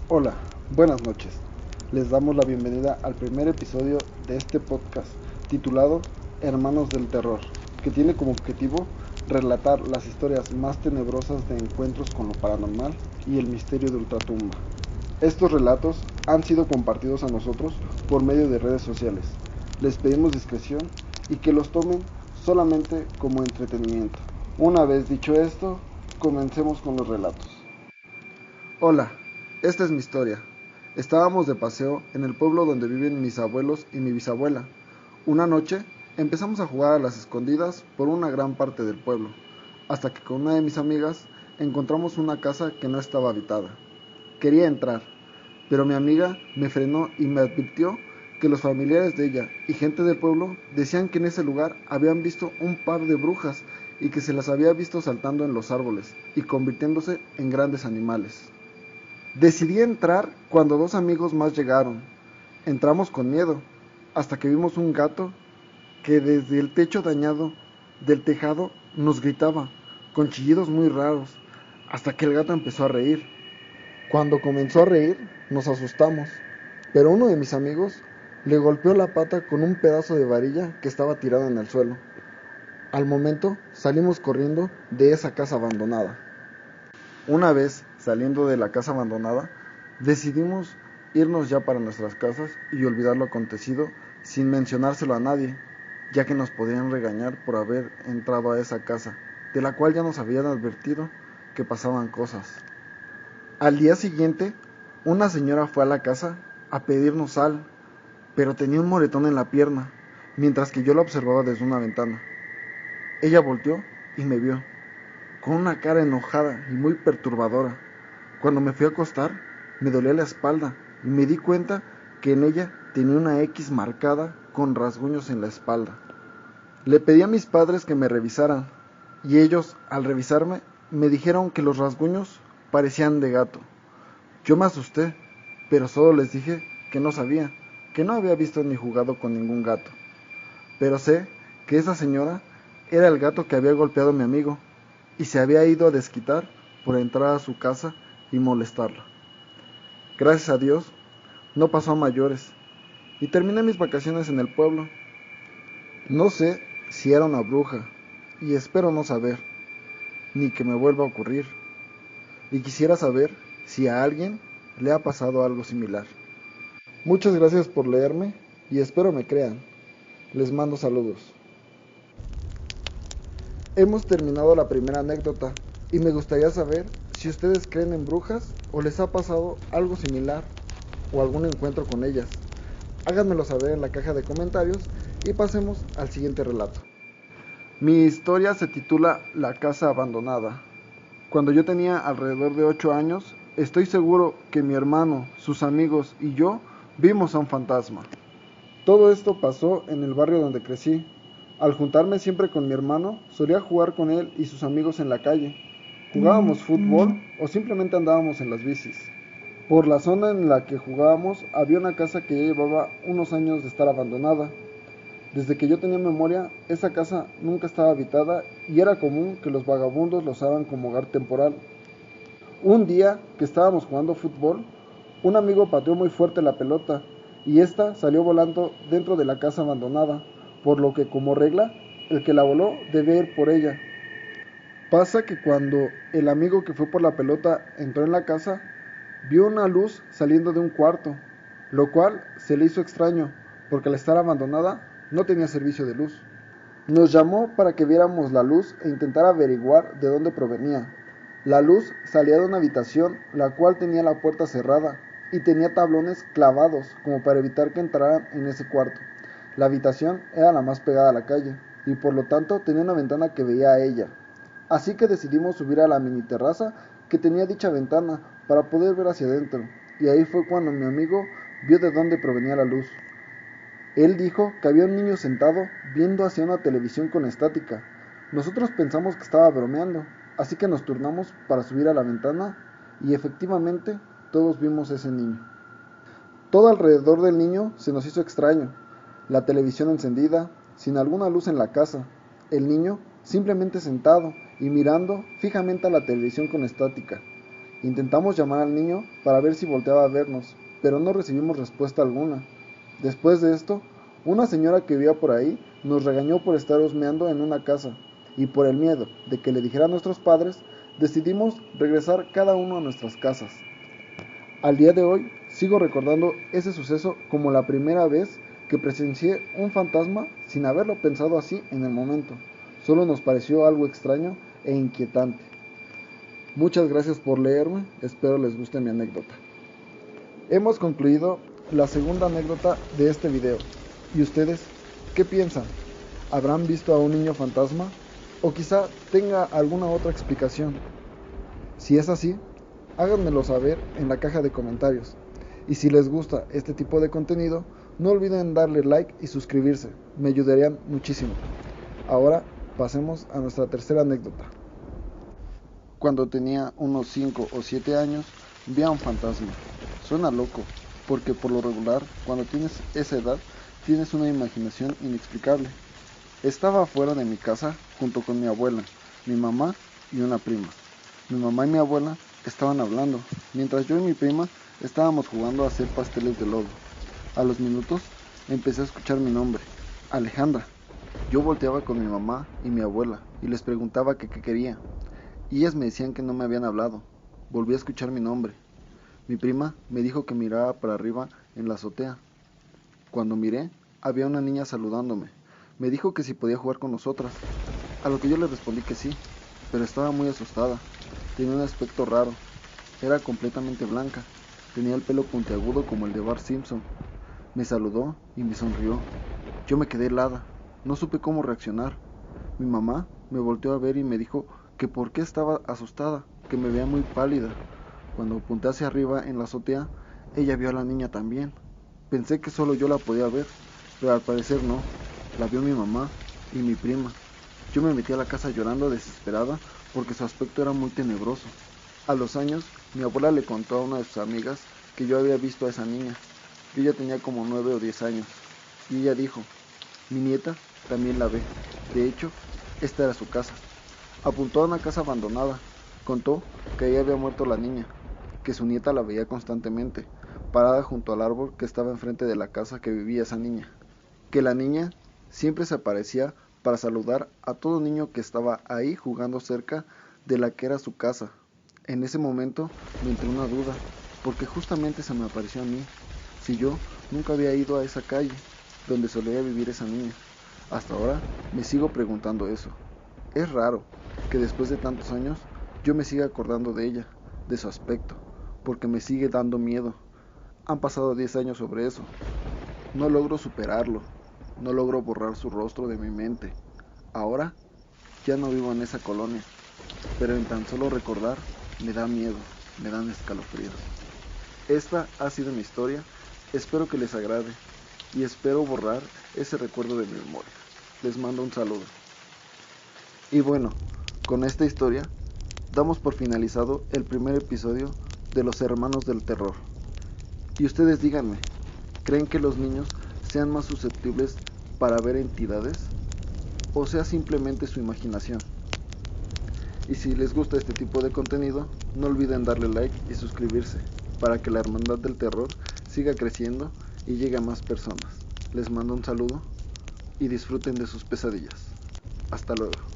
Hola, buenas noches. Les damos la bienvenida al primer episodio de este podcast titulado Hermanos del Terror, que tiene como objetivo relatar las historias más tenebrosas de encuentros con lo paranormal y el misterio de Ultratumba. Estos relatos han sido compartidos a nosotros por medio de redes sociales. Les pedimos discreción y que los tomen solamente como entretenimiento. Una vez dicho esto, comencemos con los relatos. Hola, esta es mi historia. Estábamos de paseo en el pueblo donde viven mis abuelos y mi bisabuela. Una noche empezamos a jugar a las escondidas por una gran parte del pueblo, hasta que con una de mis amigas encontramos una casa que no estaba habitada. Quería entrar, pero mi amiga me frenó y me advirtió que los familiares de ella y gente del pueblo decían que en ese lugar habían visto un par de brujas y que se las había visto saltando en los árboles y convirtiéndose en grandes animales. Decidí entrar cuando dos amigos más llegaron. Entramos con miedo, hasta que vimos un gato que desde el techo dañado del tejado nos gritaba, con chillidos muy raros, hasta que el gato empezó a reír. Cuando comenzó a reír, nos asustamos, pero uno de mis amigos le golpeó la pata con un pedazo de varilla que estaba tirado en el suelo. Al momento salimos corriendo de esa casa abandonada. Una vez saliendo de la casa abandonada, decidimos irnos ya para nuestras casas y olvidar lo acontecido sin mencionárselo a nadie, ya que nos podían regañar por haber entrado a esa casa, de la cual ya nos habían advertido que pasaban cosas. Al día siguiente, una señora fue a la casa a pedirnos sal, pero tenía un moretón en la pierna, mientras que yo la observaba desde una ventana. Ella volteó y me vio, con una cara enojada y muy perturbadora. Cuando me fui a acostar, me dolía la espalda y me di cuenta que en ella tenía una X marcada con rasguños en la espalda. Le pedí a mis padres que me revisaran y ellos, al revisarme, me dijeron que los rasguños parecían de gato. Yo me asusté, pero solo les dije que no sabía, que no había visto ni jugado con ningún gato. Pero sé que esa señora era el gato que había golpeado a mi amigo y se había ido a desquitar por entrar a su casa y molestarla. Gracias a Dios, no pasó a mayores y terminé mis vacaciones en el pueblo. No sé si era una bruja y espero no saber, ni que me vuelva a ocurrir. Y quisiera saber si a alguien le ha pasado algo similar. Muchas gracias por leerme y espero me crean. Les mando saludos. Hemos terminado la primera anécdota y me gustaría saber si ustedes creen en brujas o les ha pasado algo similar o algún encuentro con ellas. Háganmelo saber en la caja de comentarios y pasemos al siguiente relato. Mi historia se titula La casa abandonada. Cuando yo tenía alrededor de 8 años, estoy seguro que mi hermano, sus amigos y yo vimos a un fantasma. Todo esto pasó en el barrio donde crecí. Al juntarme siempre con mi hermano, solía jugar con él y sus amigos en la calle. Jugábamos fútbol o simplemente andábamos en las bicis. Por la zona en la que jugábamos había una casa que ya llevaba unos años de estar abandonada. Desde que yo tenía memoria, esa casa nunca estaba habitada y era común que los vagabundos la usaran como hogar temporal. Un día que estábamos jugando fútbol, un amigo pateó muy fuerte la pelota y ésta salió volando dentro de la casa abandonada, por lo que como regla, el que la voló debía ir por ella. Pasa que cuando el amigo que fue por la pelota entró en la casa, vio una luz saliendo de un cuarto, lo cual se le hizo extraño, porque al estar abandonada no tenía servicio de luz. Nos llamó para que viéramos la luz e intentara averiguar de dónde provenía. La luz salía de una habitación, la cual tenía la puerta cerrada y tenía tablones clavados como para evitar que entraran en ese cuarto. La habitación era la más pegada a la calle y por lo tanto tenía una ventana que veía a ella. Así que decidimos subir a la mini terraza que tenía dicha ventana para poder ver hacia adentro, y ahí fue cuando mi amigo vio de dónde provenía la luz. Él dijo que había un niño sentado viendo hacia una televisión con estática. Nosotros pensamos que estaba bromeando, así que nos turnamos para subir a la ventana y efectivamente todos vimos ese niño. Todo alrededor del niño se nos hizo extraño. La televisión encendida, sin alguna luz en la casa. El niño simplemente sentado y mirando fijamente a la televisión con estática. Intentamos llamar al niño para ver si volteaba a vernos, pero no recibimos respuesta alguna. Después de esto, una señora que vivía por ahí nos regañó por estar husmeando en una casa, y por el miedo de que le dijera a nuestros padres, decidimos regresar cada uno a nuestras casas. Al día de hoy, sigo recordando ese suceso como la primera vez que presencié un fantasma sin haberlo pensado así en el momento. Solo nos pareció algo extraño e inquietante. Muchas gracias por leerme, espero les guste mi anécdota. Hemos concluido la segunda anécdota de este video. ¿Y ustedes qué piensan? ¿Habrán visto a un niño fantasma? ¿O quizá tenga alguna otra explicación? Si es así, háganmelo saber en la caja de comentarios. Y si les gusta este tipo de contenido, no olviden darle like y suscribirse, me ayudarían muchísimo. Ahora pasemos a nuestra tercera anécdota. Cuando tenía unos 5 o 7 años, vi a un fantasma. Suena loco, porque por lo regular, cuando tienes esa edad, tienes una imaginación inexplicable. Estaba afuera de mi casa junto con mi abuela, mi mamá y una prima. Mi mamá y mi abuela estaban hablando, mientras yo y mi prima estábamos jugando a hacer pasteles de lodo. A los minutos empecé a escuchar mi nombre, Alejandra. Yo volteaba con mi mamá y mi abuela y les preguntaba qué quería. Y ellas me decían que no me habían hablado. Volví a escuchar mi nombre. Mi prima me dijo que mirara para arriba en la azotea. Cuando miré, había una niña saludándome. Me dijo que si podía jugar con nosotras, a lo que yo le respondí que sí, pero estaba muy asustada. Tenía un aspecto raro. Era completamente blanca. Tenía el pelo puntiagudo como el de Bart Simpson. Me saludó y me sonrió. Yo me quedé helada. No supe cómo reaccionar. Mi mamá me volteó a ver y me dijo que por qué estaba asustada, que me veía muy pálida. Cuando apunté hacia arriba en la azotea, ella vio a la niña también. Pensé que solo yo la podía ver, pero al parecer no. La vio mi mamá y mi prima. Yo me metí a la casa llorando desesperada porque su aspecto era muy tenebroso. A los años, mi abuela le contó a una de sus amigas que yo había visto a esa niña. Yo ya tenía como 9 o 10 años. Y ella dijo, mi nieta también la ve. De hecho, esta era su casa. Apuntó a una casa abandonada. Contó que ahí había muerto la niña, que su nieta la veía constantemente, parada junto al árbol que estaba enfrente de la casa que vivía esa niña. Que la niña siempre se aparecía para saludar a todo niño que estaba ahí jugando cerca de la que era su casa. En ese momento me entró una duda, porque justamente se me apareció a mí, si yo nunca había ido a esa calle donde solía vivir esa niña. Hasta ahora me sigo preguntando eso. Es raro que después de tantos años yo me siga acordando de ella, de su aspecto, porque me sigue dando miedo. Han pasado 10 años sobre eso. No logro superarlo, no logro borrar su rostro de mi mente. Ahora ya no vivo en esa colonia, pero en tan solo recordar me da miedo, me dan escalofríos. Esta ha sido mi historia, espero que les agrade y espero borrar ese recuerdo de mi memoria. Les mando un saludo. Y bueno, con esta historia damos por finalizado el primer episodio de Los Hermanos del Terror. Y ustedes díganme, ¿creen que los niños sean más susceptibles para ver entidades? ¿O sea simplemente su imaginación? Y si les gusta este tipo de contenido, no olviden darle like y suscribirse para que la Hermandad del Terror siga creciendo y llegue a más personas. Les mando un saludo y disfruten de sus pesadillas. Hasta luego.